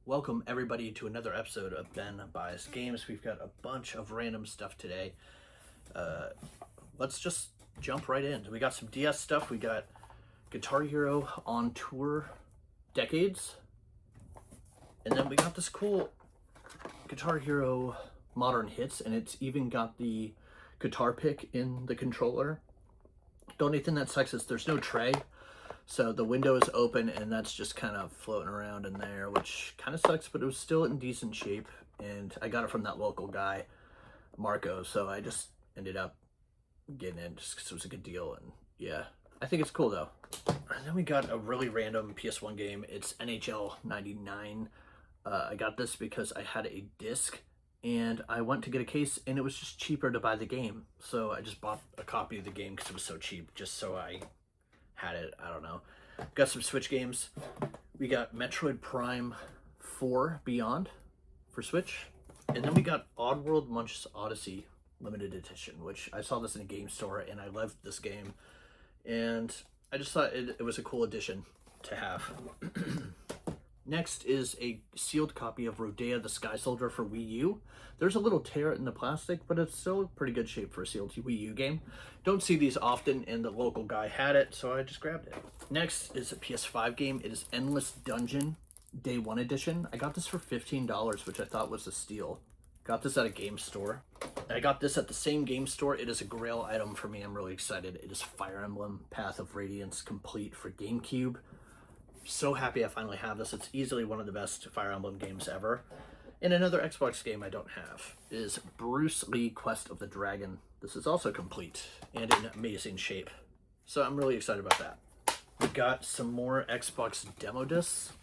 Welcome everybody to another episode of Ben Buys Games. We've got a bunch of random stuff today. Let's just jump right in. We got some DS stuff. We got Guitar Hero on Tour Decades. And then we got this cool Guitar Hero Modern Hits, and it's even got the guitar pick in the controller. The only thing that sucks is there's no tray. So the window is open and that's just kind of floating around in there, which kind of sucks, but it was still in decent shape. And I got it from that local guy, Marco. So I just ended up getting it just because it was a good deal. And yeah, I think it's cool though. And then we got a really random PS1 game. It's NHL 99. I got this because I had a disc and I went to get a case and it was just cheaper to buy the game. So I just bought a copy of the game because it was so cheap, just so I had it. I don't know. Got some Switch games. We got Metroid Prime 4 Beyond for Switch. And then we got Oddworld Munch's Odyssey Limited Edition, which I saw this in a game store and I loved this game. And I just thought it was a cool addition to have. Next is a sealed copy of Rodea the Sky Soldier for Wii U. There's a little tear in the plastic, but it's still pretty good shape for a sealed Wii U game. Don't see these often, and the local guy had it, so I just grabbed it. Next is a PS5 game. It is Endless Dungeon Day 1 Edition. I got this for $15, which I thought was a steal. Got this at a game store. I got this at the same game store. It is a grail item for me. I'm really excited. It is Fire Emblem Path of Radiance Complete for GameCube. So happy I finally have this. It's easily one of the best Fire Emblem games ever. And another Xbox game I don't have is Bruce Lee Quest of the Dragon. This is also complete and in amazing shape. So I'm really excited about that. We got some more Xbox demo discs.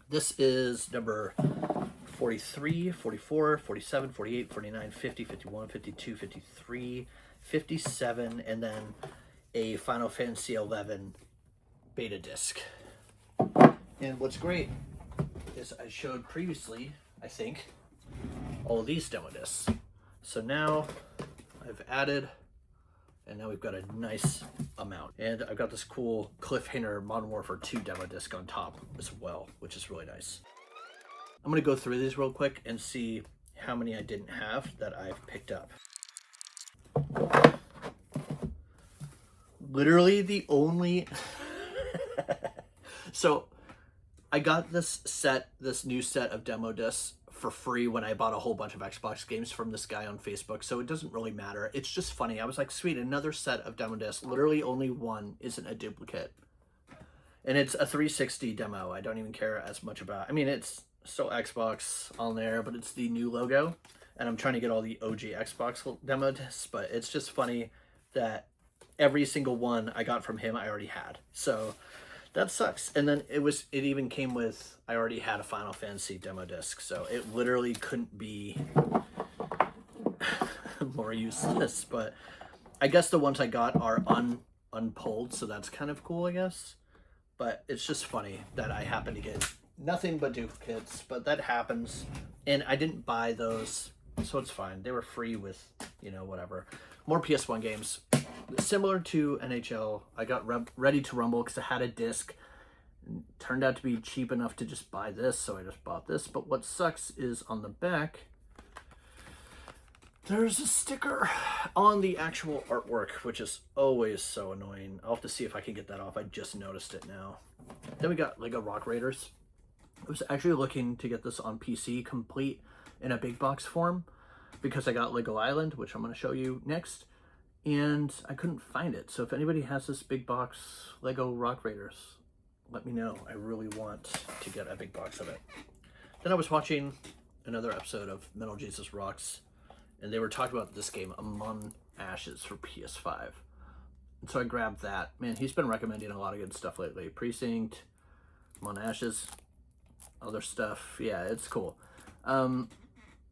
This is number 43, 44, 47, 48, 49, 50, 51, 52, 53, 57, and then a Final Fantasy 11 beta disc. And what's great is I showed previously, I think, all of these demo discs. So now I've added, and now we've got a nice amount. And I've got this cool Cliffhanger Modern Warfare 2 demo disc on top as well, which is really nice. I'm gonna go through these real quick and see how many I didn't have that I've picked up. Literally the only... So I got this new set of demo discs for free when I bought a whole bunch of Xbox games from this guy on Facebook, so it doesn't really matter. It's just funny. I was like, sweet, another set of demo discs. Literally only one isn't a duplicate. And it's a 360 demo. I don't even care as much about. I mean, it's still Xbox on there, but it's the new logo. And I'm trying to get all the OG Xbox demo discs, but it's just funny that every single one I got from him I already had. So that sucks. And then it even came with, I already had a Final Fantasy demo disc, so it literally couldn't be more useless. But I guess the ones I got are unpulled, so that's kind of cool, I guess. But it's just funny that I happen to get nothing but duplicates, but that happens. And I didn't buy those, so it's fine. They were free with, whatever. More PS1 games. Similar to NHL, I got Ready to Rumble because I had a disc. It turned out to be cheap enough to just buy this, so I just bought this. But what sucks is on the back, there's a sticker on the actual artwork, which is always so annoying. I'll have to see if I can get that off. I just noticed it now. Then we got Lego Rock Raiders. I was actually looking to get this on PC complete in a big box form because I got Lego Island, which I'm going to show you next. And I couldn't find it. So if anybody has this big box Lego Rock Raiders, let me know. I really want to get a big box of it. Then I was watching another episode of Metal Jesus Rocks, and they were talking about this game, Among Ashes, for PS5. And so I grabbed that. Man, he's been recommending a lot of good stuff lately. Precinct, Among Ashes, other stuff. Yeah, it's cool.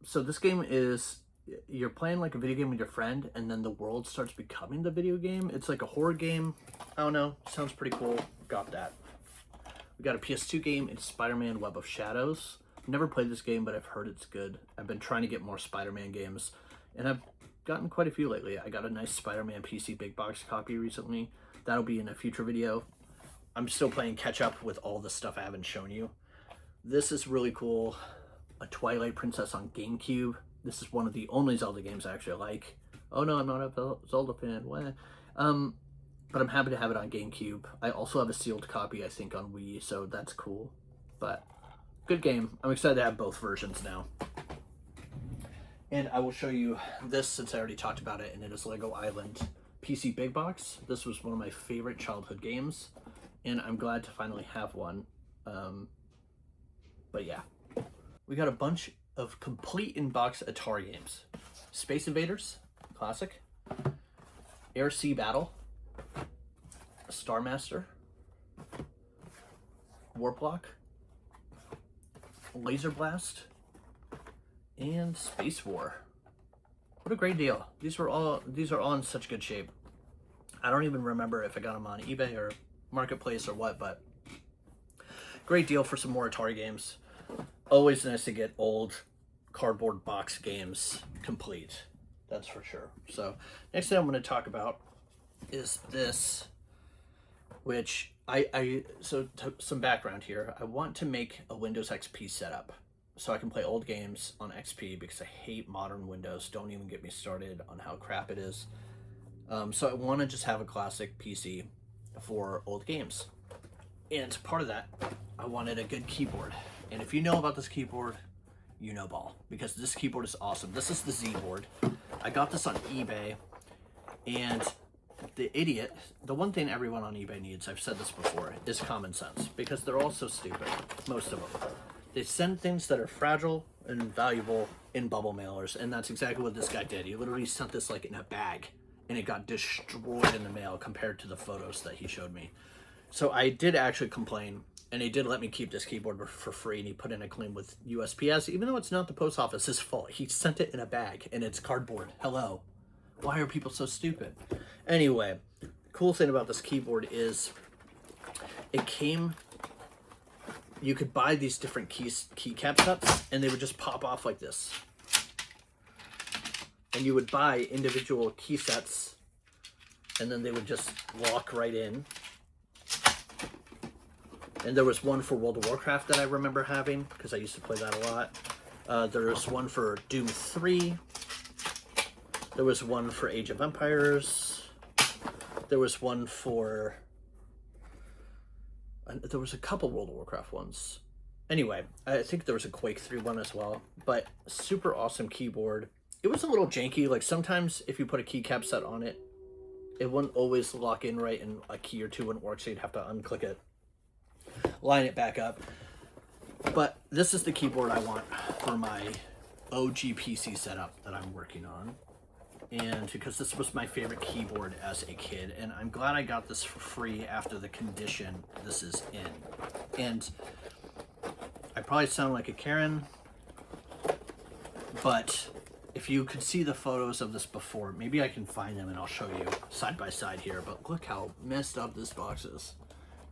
So this game is... you're playing like a video game with your friend and then the world starts becoming the video game. It's like a horror game. I don't know. Sounds pretty cool. Got that. We got a PS2 game. It's Spider-Man Web of Shadows. Never played this game, but I've heard it's good. I've been trying to get more Spider-Man games and I've gotten quite a few lately. I got a nice Spider-Man PC big box copy recently. That'll be in a future video. I'm still playing catch up with all the stuff I haven't shown you. This is really cool. A Twilight Princess on GameCube. This is one of the only Zelda games I actually like. Oh no, I'm not a Zelda fan. What? But I'm happy to have it on GameCube. I also have a sealed copy, I think, on Wii, so that's cool. But good game. I'm excited to have both versions now. And I will show you this since I already talked about it, and it is Lego Island PC Big Box. This was one of my favorite childhood games, and I'm glad to finally have one. But yeah, we got a bunch of complete in-box Atari games. Space Invaders, classic. Air Sea Battle, Star Master, Warp Block, Laser Blast, and Space War. What a great deal. These are all in such good shape. I don't even remember if I got them on eBay or Marketplace or what, but great deal for some more Atari games. Always nice to get old cardboard box games complete. That's for sure. So next thing I'm going to talk about is this, which some background here. I want to make a Windows XP setup so I can play old games on XP because I hate modern Windows. Don't even get me started on how crap it is. So I want to just have a classic PC for old games. And part of that, I wanted a good keyboard. And if you know about this keyboard, you know ball, because this keyboard is awesome. This is the Z board. I got this on eBay, and the one thing everyone on eBay needs, I've said this before, is common sense, because they're all so stupid, most of them. They send things that are fragile and valuable in bubble mailers, and that's exactly what this guy did. He literally sent this like in a bag, and it got destroyed in the mail compared to the photos that he showed me. So I did actually complain, and he did let me keep this keyboard for free, and he put in a claim with USPS, even though it's not the post office's fault. He sent it in a bag, and it's cardboard. Hello. Why are people so stupid? Anyway, the cool thing about this keyboard is it came, you could buy these different keycap sets, and they would just pop off like this. And you would buy individual key sets, and then they would just lock right in. And there was one for World of Warcraft that I remember having, because I used to play that a lot. There was one for Doom 3. There was one for Age of Empires. There was one for... there was a couple World of Warcraft ones. Anyway, I think there was a Quake 3 one as well. But super awesome keyboard. It was a little janky. Like sometimes if you put a keycap set on it, it wouldn't always lock in right, and a key or two wouldn't work, so you'd have to unclick it, line it back up. But this is the keyboard I want for my OG PC setup that I'm working on. And because this was my favorite keyboard as a kid, and I'm glad I got this for free after the condition this is in. And I probably sound like a Karen, but if you could see the photos of this before, maybe I can find them and I'll show you side by side here. But look how messed up this box is.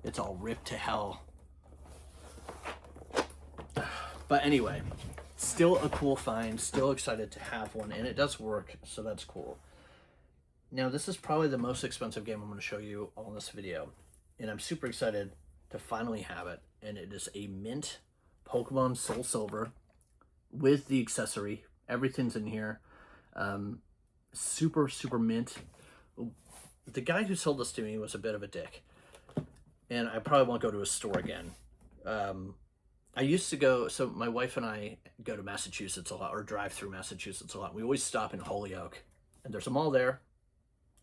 It's all ripped to hell. But anyway, still a cool find, still excited to have one, and it does work, so that's cool. Now, this is probably the most expensive game I'm going to show you on this video, and I'm super excited to finally have it, and it is a mint Pokemon Soul Silver with the accessory. Everything's in here. Super, super mint. The guy who sold this to me was a bit of a dick, and I probably won't go to his store again. I used to go, so my wife and I go to Massachusetts a lot, or drive through Massachusetts a lot. We always stop in Holyoke, and there's a mall there.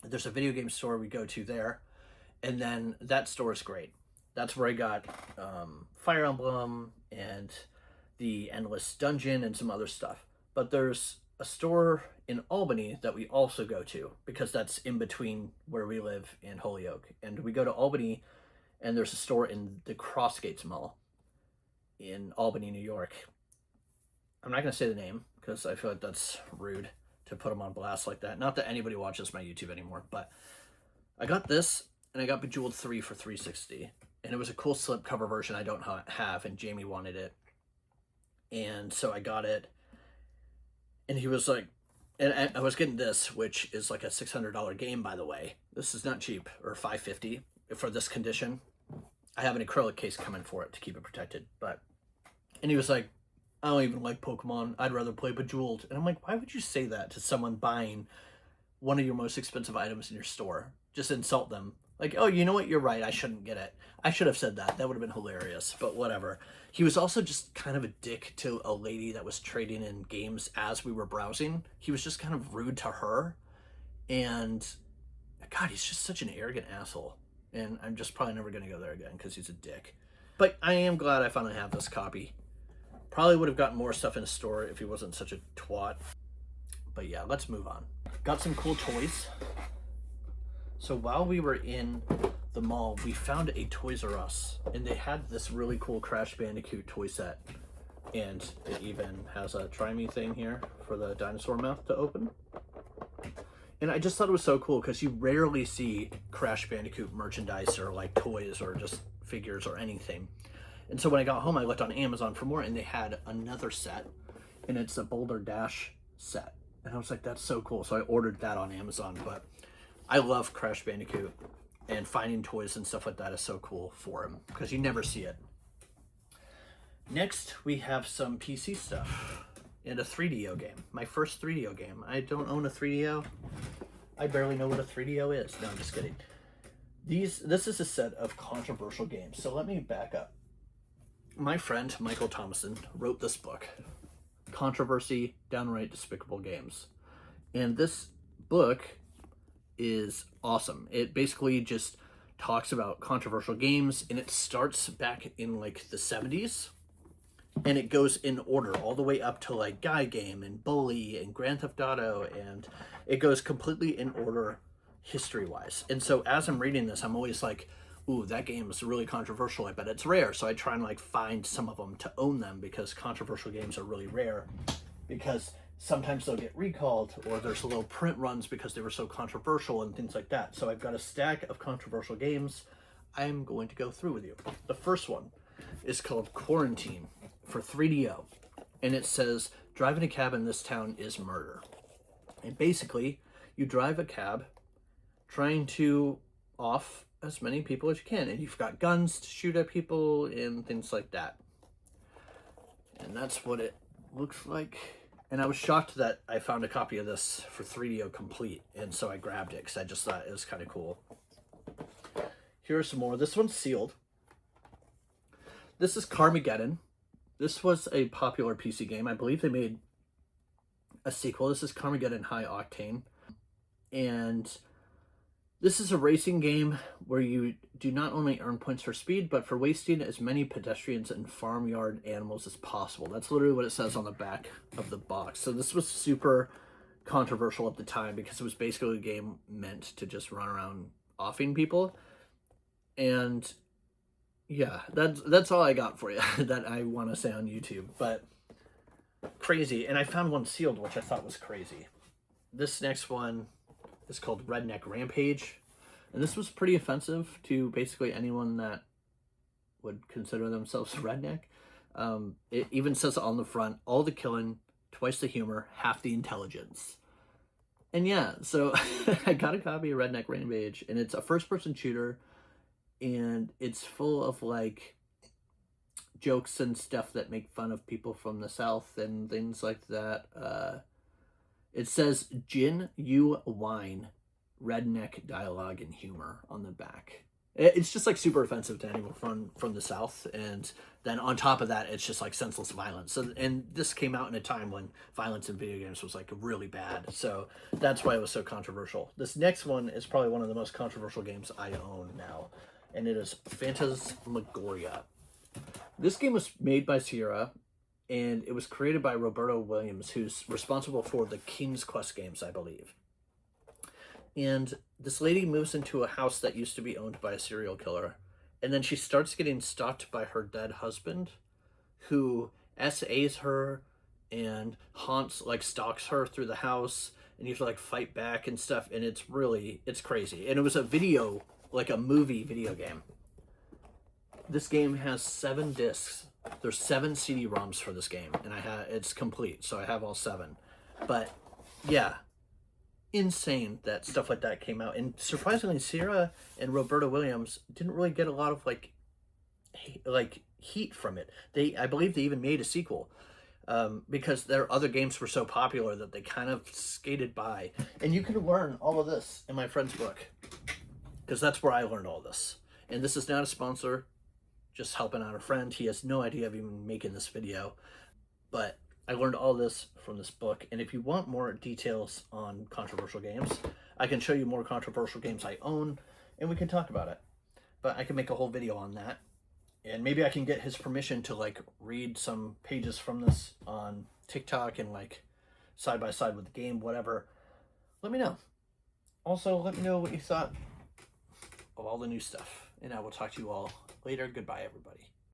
There's a video game store we go to there, and then that store is great. That's where I got Fire Emblem and the Endless Dungeon and some other stuff. But there's a store in Albany that we also go to, because that's in between where we live in Holyoke. And we go to Albany, and there's a store in the Crossgates Mall in Albany, New York. I'm not going to say the name because I feel like that's rude to put them on blast like that. Not that anybody watches my YouTube anymore, but I got this, and I got Bejeweled 3 for $360, and it was a cool slipcover version I don't have, and Jamie wanted it, and so I got it, and he was like, and I was getting this, which is like a $600 game, by the way. This is not cheap, or $550 for this condition. I have an acrylic case coming for it to keep it protected, but And he was like, I don't even like Pokemon. I'd rather play Bejeweled. And I'm like, why would you say that to someone buying one of your most expensive items in your store? Just insult them. Like, oh, you know what? You're right. I shouldn't get it. I should have said that. That would have been hilarious, but whatever. He was also just kind of a dick to a lady that was trading in games as we were browsing. He was just kind of rude to her. And God, he's just such an arrogant asshole. And I'm just probably never going to go there again because he's a dick. But I am glad I finally have this copy. Probably would have gotten more stuff in the store if he wasn't such a twat. But yeah, let's move on. Got some cool toys. So while we were in the mall, we found a Toys R Us, and they had this really cool Crash Bandicoot toy set. And it even has a try me thing here for the dinosaur mouth to open. And I just thought it was so cool because you rarely see Crash Bandicoot merchandise or like toys or just figures or anything. And so when I got home, I looked on Amazon for more, and they had another set, and it's a Boulder Dash set. And I was like, that's so cool. So I ordered that on Amazon. But I love Crash Bandicoot, and finding toys and stuff like that is so cool for him because you never see it. Next, we have some PC stuff and a 3DO game. My first 3DO game. I don't own a 3DO. I barely know what a 3DO is. No, I'm just kidding. This is a set of controversial games. So let me back up. My friend, Michael Thomason, wrote this book, Controversy, Downright Despicable Games. And this book is awesome. It basically just talks about controversial games, and it starts back in like the 70s, and it goes in order all the way up to like Guy Game and Bully and Grand Theft Auto, and it goes completely in order history-wise. And so as I'm reading this, I'm always like, ooh, that game is really controversial. I bet it's rare. So I try and like find some of them to own them because controversial games are really rare because sometimes they'll get recalled or there's little print runs because they were so controversial and things like that. So I've got a stack of controversial games I'm going to go through with you. The first one is called Quarantine for 3DO. And it says, driving a cab in this town is murder. And basically, you drive a cab trying to off as many people as you can, and you've got guns to shoot at people and things like that. And that's what it looks like. And I was shocked that I found a copy of this for 3DO complete, and so I grabbed it because I just thought it was kind of cool. Here are some more. This one's sealed. This is Carmageddon. This was a popular PC game. I believe they made a sequel. This is Carmageddon High Octane. And this is a racing game where you do not only earn points for speed, but for wasting as many pedestrians and farmyard animals as possible. That's literally what it says on the back of the box. So this was super controversial at the time because it was basically a game meant to just run around offing people. And yeah, that's all I got for you that I want to say on YouTube. But crazy. And I found one sealed, which I thought was crazy. This next one is called Redneck Rampage, and this was pretty offensive to basically anyone that would consider themselves redneck. It even says on the front, all the killing, twice the humor, half the intelligence. And yeah, so I got a copy of Redneck Rampage, and it's a first-person shooter, and it's full of like jokes and stuff that make fun of people from the South and things like that. It says, gin, you wine, redneck dialogue and humor on the back. It's just like super offensive to anyone from the South. And then on top of that, it's just like senseless violence. So, and this came out in a time when violence in video games was like really bad. So that's why it was so controversial. This next one is probably one of the most controversial games I own now. And it is Phantasmagoria. This game was made by Sierra, and it was created by Roberta Williams, who's responsible for the King's Quest games, I believe. And this lady moves into a house that used to be owned by a serial killer, and then she starts getting stalked by her dead husband, who SAs her and stalks her through the house, and you have to like fight back and stuff, and it's crazy. And it was a movie video game. This game has 7 discs. There's 7 CD-ROMs for this game, and it's complete, so I have all 7. But yeah, insane that stuff like that came out. And surprisingly, Sierra and Roberta Williams didn't really get a lot of like heat from it. I believe they even made a sequel because their other games were so popular that they kind of skated by. And you can learn all of this in my friend's book, because that's where I learned all this. And this is not a sponsor, just helping out a friend. He has no idea of even making this video, but I learned all this from this book. And if you want more details on controversial games, I can show you more controversial games I own, and we can talk about it. But I can make a whole video on that. And maybe I can get his permission to like read some pages from this on TikTok and like side by side with the game, whatever. Let me know. Also, let me know what you thought of all the new stuff. And I will talk to you all later. Goodbye, everybody.